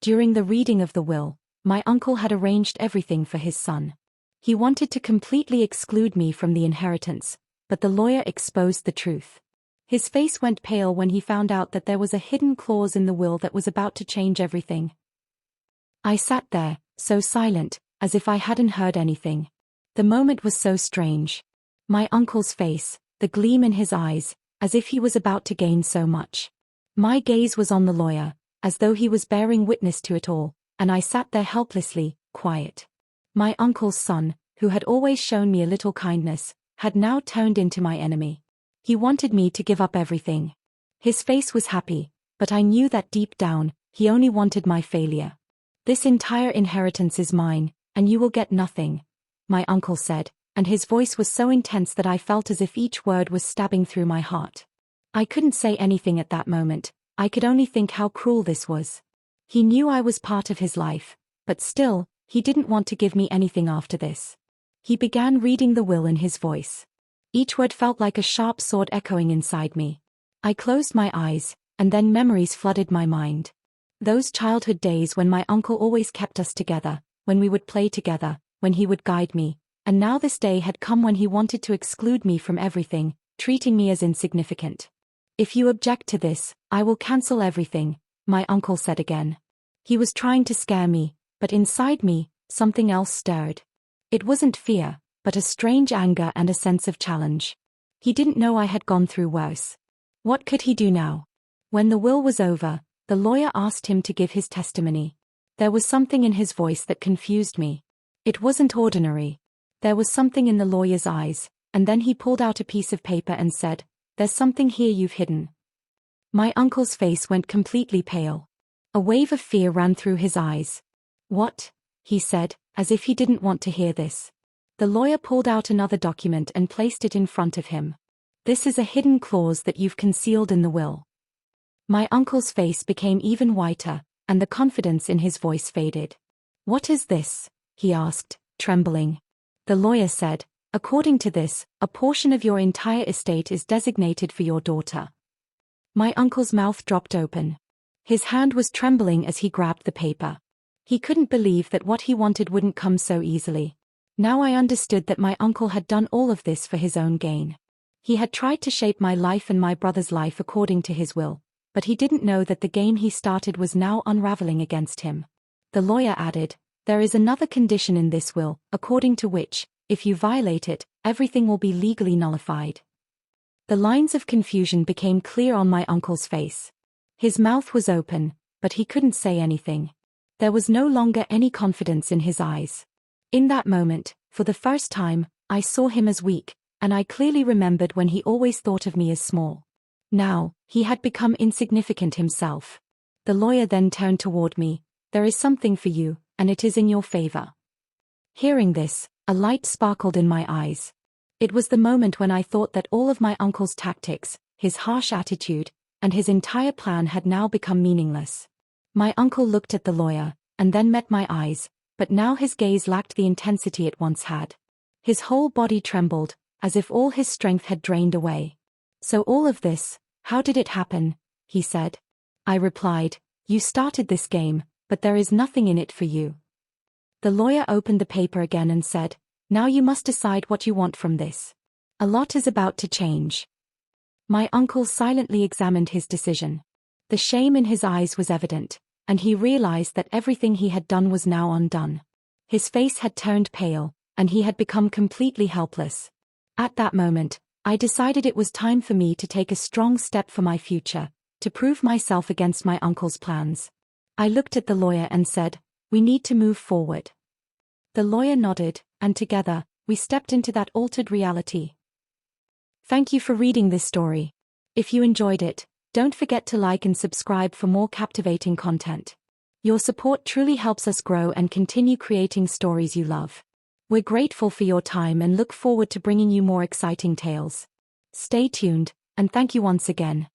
During the reading of the will, my uncle had arranged everything for his son. He wanted to completely exclude me from the inheritance, but the lawyer exposed the truth. His face went pale when he found out that there was a hidden clause in the will that was about to change everything. I sat there, so silent, as if I hadn't heard anything. The moment was so strange. My uncle's face, the gleam in his eyes, as if he was about to gain so much. My gaze was on the lawyer, as though he was bearing witness to it all, and I sat there helplessly, quiet. My uncle's son, who had always shown me a little kindness, had now turned into my enemy. He wanted me to give up everything. His face was happy, but I knew that deep down, he only wanted my failure. "This entire inheritance is mine, and you will get nothing," my uncle said, and his voice was so intense that I felt as if each word was stabbing through my heart. I couldn't say anything at that moment, I could only think how cruel this was. He knew I was part of his life, but still, he didn't want to give me anything after this. He began reading the will in his voice. Each word felt like a sharp sword echoing inside me. I closed my eyes, and then memories flooded my mind. Those childhood days when my uncle always kept us together, when we would play together, when he would guide me, and now this day had come when he wanted to exclude me from everything, treating me as insignificant. "If you object to this, I will cancel everything," my uncle said again. He was trying to scare me, but inside me, something else stirred. It wasn't fear, but a strange anger and a sense of challenge. He didn't know I had gone through worse. What could he do now? When the will was over, the lawyer asked him to give his testimony. There was something in his voice that confused me. It wasn't ordinary. There was something in the lawyer's eyes, and then he pulled out a piece of paper and said, "There's something here you've hidden." My uncle's face went completely pale. A wave of fear ran through his eyes. "What?" he said, as if he didn't want to hear this. The lawyer pulled out another document and placed it in front of him. "This is a hidden clause that you've concealed in the will." My uncle's face became even whiter, and the confidence in his voice faded. "What is this?" he asked, trembling. The lawyer said, "According to this, a portion of your entire estate is designated for your daughter." My uncle's mouth dropped open. His hand was trembling as he grabbed the paper. He couldn't believe that what he wanted wouldn't come so easily. Now I understood that my uncle had done all of this for his own gain. He had tried to shape my life and my brother's life according to his will, but he didn't know that the game he started was now unraveling against him. The lawyer added, "There is another condition in this will, according to which, if you violate it, everything will be legally nullified." The lines of confusion became clear on my uncle's face. His mouth was open, but he couldn't say anything. There was no longer any confidence in his eyes. In that moment, for the first time, I saw him as weak, and I clearly remembered when he always thought of me as small. Now, he had become insignificant himself. The lawyer then turned toward me. "There is something for you, and it is in your favor." Hearing this, a light sparkled in my eyes. It was the moment when I thought that all of my uncle's tactics, his harsh attitude, and his entire plan had now become meaningless. My uncle looked at the lawyer, and then met my eyes, but now his gaze lacked the intensity it once had. His whole body trembled, as if all his strength had drained away. "So all of this, how did it happen?" he said. I replied, "You started this game, but there is nothing in it for you." The lawyer opened the paper again and said, "Now you must decide what you want from this. A lot is about to change." My uncle silently examined his decision. The shame in his eyes was evident, and he realized that everything he had done was now undone. His face had turned pale, and he had become completely helpless. At that moment, I decided it was time for me to take a strong step for my future, to prove myself against my uncle's plans. I looked at the lawyer and said, "We need to move forward." The lawyer nodded, and together, we stepped into that altered reality. Thank you for reading this story. If you enjoyed it, don't forget to like and subscribe for more captivating content. Your support truly helps us grow and continue creating stories you love. We're grateful for your time and look forward to bringing you more exciting tales. Stay tuned, and thank you once again.